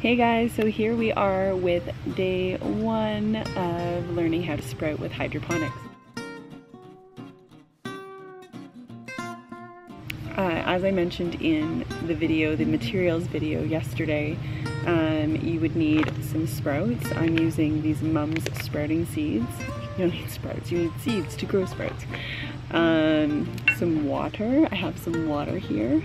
Hey guys, so here we are with day one of learning how to sprout with hydroponics. As I mentioned in the video, the materials video yesterday, you would need some sprouts. I'm using these Mum's sprouting seeds. You don't need sprouts, you need seeds to grow sprouts. Some water, I have some water here,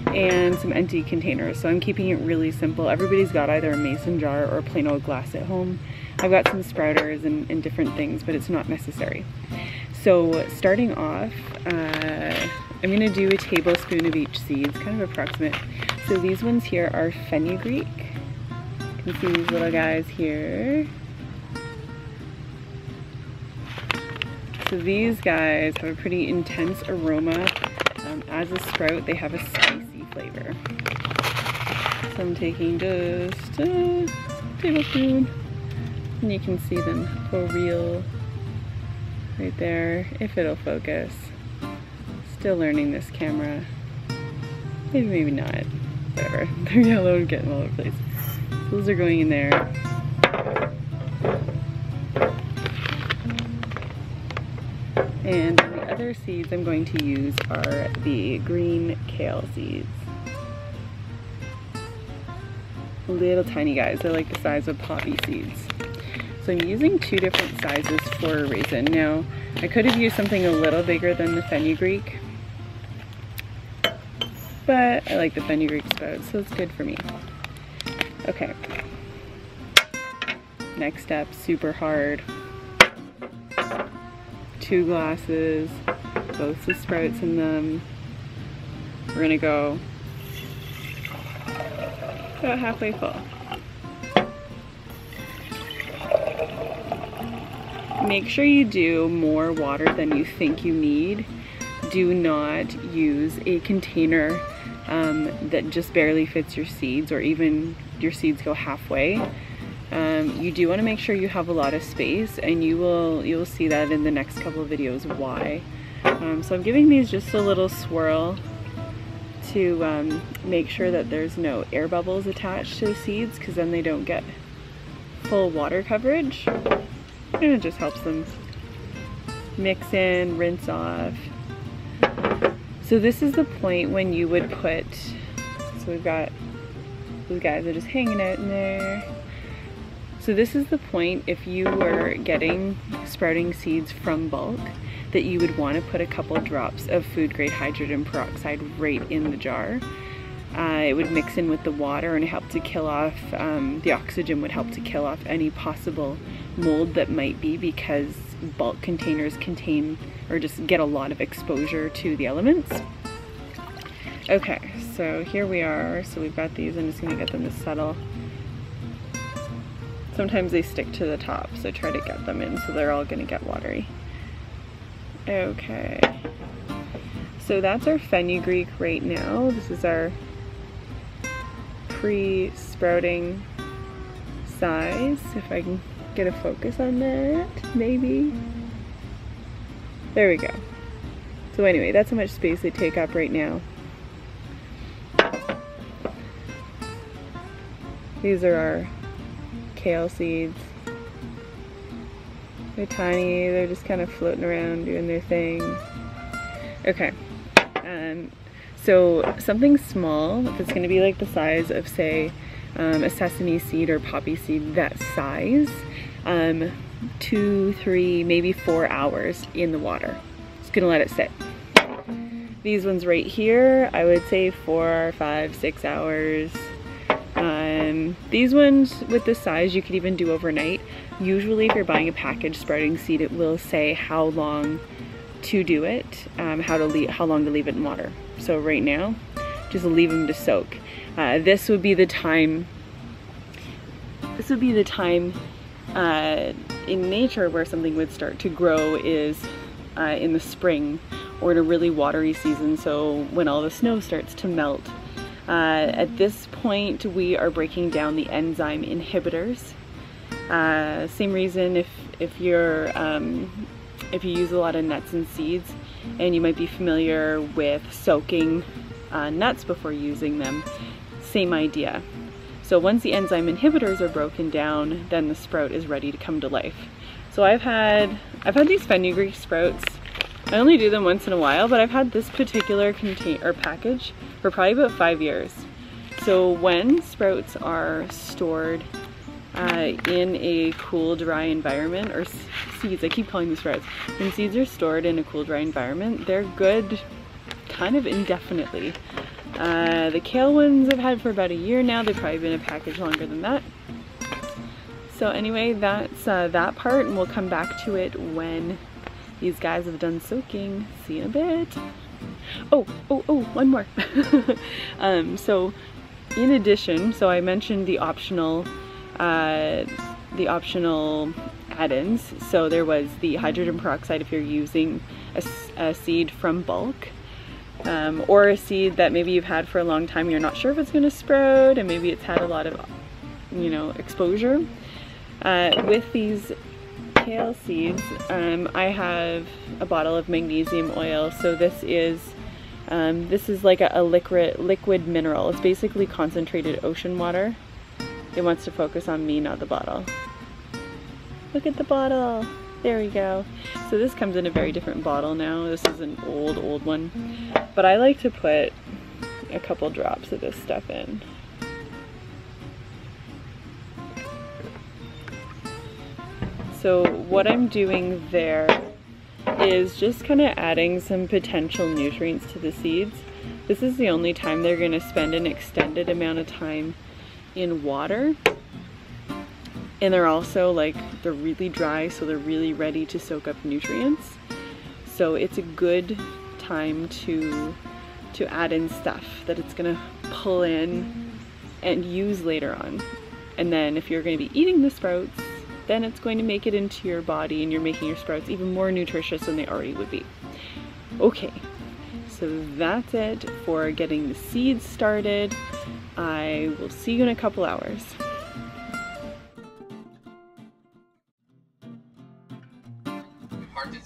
and some empty containers. So I'm keeping it really simple. Everybody's got either a mason jar or plain old glass at home. I've got some sprouters and different things, but it's not necessary. So starting off, I'm gonna do a tablespoon of each seed. It's kind of approximate. So these ones here are fenugreek. You can see these little guys here. So these guys have a pretty intense aroma. As a sprout, they have a spicy flavor. So I'm taking just a tablespoon, and you can see them for real right there, if it'll focus. Still learning this camera. Maybe not. Whatever. They're yellow and getting all over the place. So those are going in there. And the other seeds I'm going to use are the green kale seeds. Little tiny guys, they're like the size of poppy seeds. So I'm using two different sizes for a reason. Now, I could have used something a little bigger than the fenugreek, but I like the fenugreek sprouts, so it's good for me. Okay. Next step, super hard. 2 glasses, both the sprouts in them. We're gonna go about halfway full. Make sure you do more water than you think you need. Do not use a container that just barely fits your seeds, or even your seeds go halfway. You do want to make sure you have a lot of space, and you will see that in the next couple of videos why. So I'm giving these just a little swirl to make sure that there's no air bubbles attached to the seeds, because then they don't get full water coverage, and it just helps them mix in, rinse off. So this is the point when you would put, so we've got those guys are just hanging out in there. So this is the point, if you were getting sprouting seeds from bulk, that you would want to put a couple drops of food grade hydrogen peroxide right in the jar. It would mix in with the water and help to kill off, the oxygen would help to kill off any possible mold that might be, because bulk containers contain or just get a lot of exposure to the elements. Okay, so here we are. So we've got these. I'm just going to get them to settle. Sometimes they stick to the top, so try to get them in so they're all going to get watery. Okay, so that's our fenugreek right now. This is our pre-sprouting size. If I can get a focus on that, maybe. There we go. So anyway, that's how much space they take up right now. These are our kale seeds. They're tiny, they're just kind of floating around doing their thing. Okay, so something small that's going to be like the size of, say, a sesame seed or poppy seed, that size, 2, 3, maybe 4 hours in the water. Just gonna let it sit. These ones right here, I would say 4, 5, 6 hours. These ones with this size you could even do overnight. Usually if you're buying a packaged sprouting seed, it will say how long to do it, how long to leave it in water. So right now, just leave them to soak. This would be the time in nature where something would start to grow is in the spring or in a really watery season, so when all the snow starts to melt. At this point, we are breaking down the enzyme inhibitors. Same reason if you use a lot of nuts and seeds, and you might be familiar with soaking nuts before using them. Same idea. So once the enzyme inhibitors are broken down, then the sprout is ready to come to life. So I've had these fenugreek sprouts. I only do them once in a while, but I've had this particular package for probably about 5 years. So when sprouts are stored in a cool, dry environment, or seeds, I keep calling them sprouts. When seeds are stored in a cool, dry environment, they're good kind of indefinitely. The kale ones I've had for about a year now. They've probably been a package longer than that. So anyway, that's that part, and we'll come back to it when these guys have done soaking. See you in a bit. Oh, one more. So in addition, so I mentioned the optional add-ins. So there was the hydrogen peroxide if you're using a seed from bulk, or a seed that maybe you've had for a long time, you're not sure if it's going to sprout, and maybe it's had a lot of, you know, exposure. With these kale seeds, I have a bottle of magnesium oil. So this is like a liquid mineral. It's basically concentrated ocean water. It wants to focus on me, not the bottle. Look at the bottle. There we go. So this comes in a very different bottle now. This is an old one. But I like to put a couple drops of this stuff in. So what I'm doing there is just kind of adding some potential nutrients to the seeds. This is the only time they're going to spend an extended amount of time in water. And they're also they're really dry, so they're really ready to soak up nutrients. So it's a good time to add in stuff that it's going to pull in and use later on. And then if you're going to be eating the sprouts, then it's going to make it into your body, and you're making your sprouts even more nutritious than they already would be. Okay, so that's it for getting the seeds started. I will see you in a couple hours.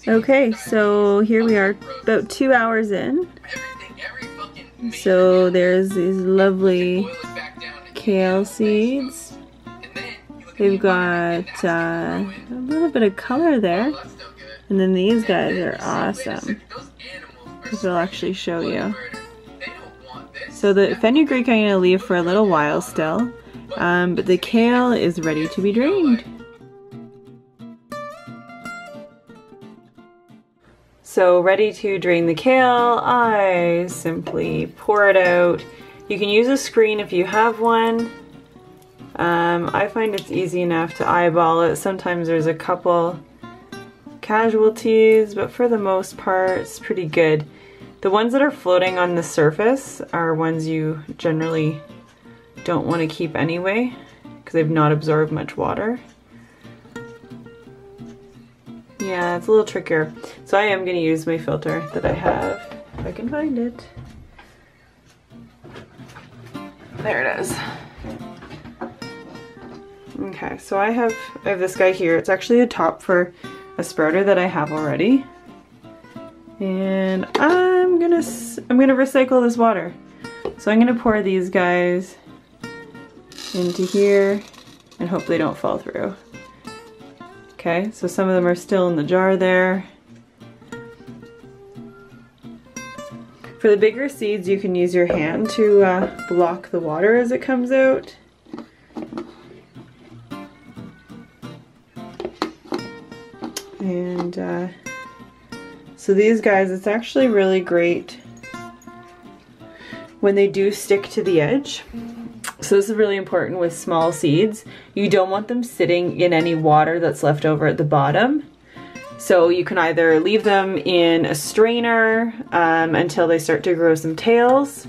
Okay, so here we are about 2 hours in. So there's these lovely kale seeds. They've got a little bit of color there. And then these guys are awesome. This will actually show you. So the fenugreek I'm going to leave for a little while still. But the kale is ready to be drained. So ready to drain the kale, I simply pour it out. You can use a screen if you have one. I find it's easy enough to eyeball it. Sometimes there's a couple casualties, but for the most part it's pretty good. The ones that are floating on the surface are ones you generally don't want to keep anyway, because they've not absorbed much water. Yeah, it's a little trickier. So I am going to use my filter that I have, if I can find it. There it is. Okay, so I have this guy here. It's actually a top for a sprouter that I have already. And I'm gonna recycle this water. So I'm gonna pour these guys into here and hope they don't fall through. Okay, so some of them are still in the jar there. For the bigger seeds, you can use your hand to block the water as it comes out. And so these guys, it's actually really great when they do stick to the edge. So this is really important with small seeds. You don't want them sitting in any water that's left over at the bottom. So you can either leave them in a strainer until they start to grow some tails,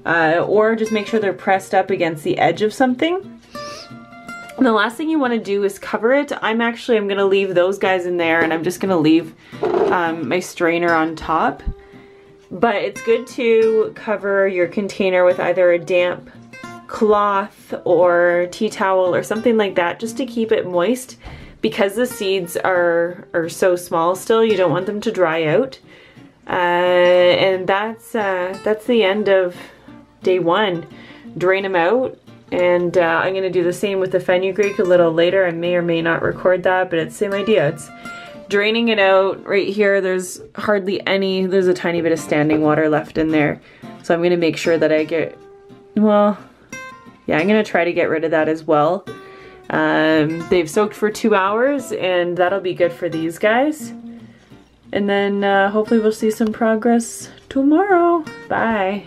or just make sure they're pressed up against the edge of something. And the last thing you want to do is cover it. I'm going to leave those guys in there, and I'm just going to leave my strainer on top. But it's good to cover your container with either a damp cloth or tea towel or something like that, just to keep it moist, because the seeds are so small still. You don't want them to dry out. And that's the end of day one. Drain them out, And I'm going to do the same with the fenugreek a little later. I may or may not record that, but it's the same idea. It's draining it out. Right here, there's hardly any, there's a tiny bit of standing water left in there. So I'm going to make sure that I get, well, yeah, I'm going to try to get rid of that as well. They've soaked for 2 hours, and that'll be good for these guys. And then hopefully we'll see some progress tomorrow. Bye.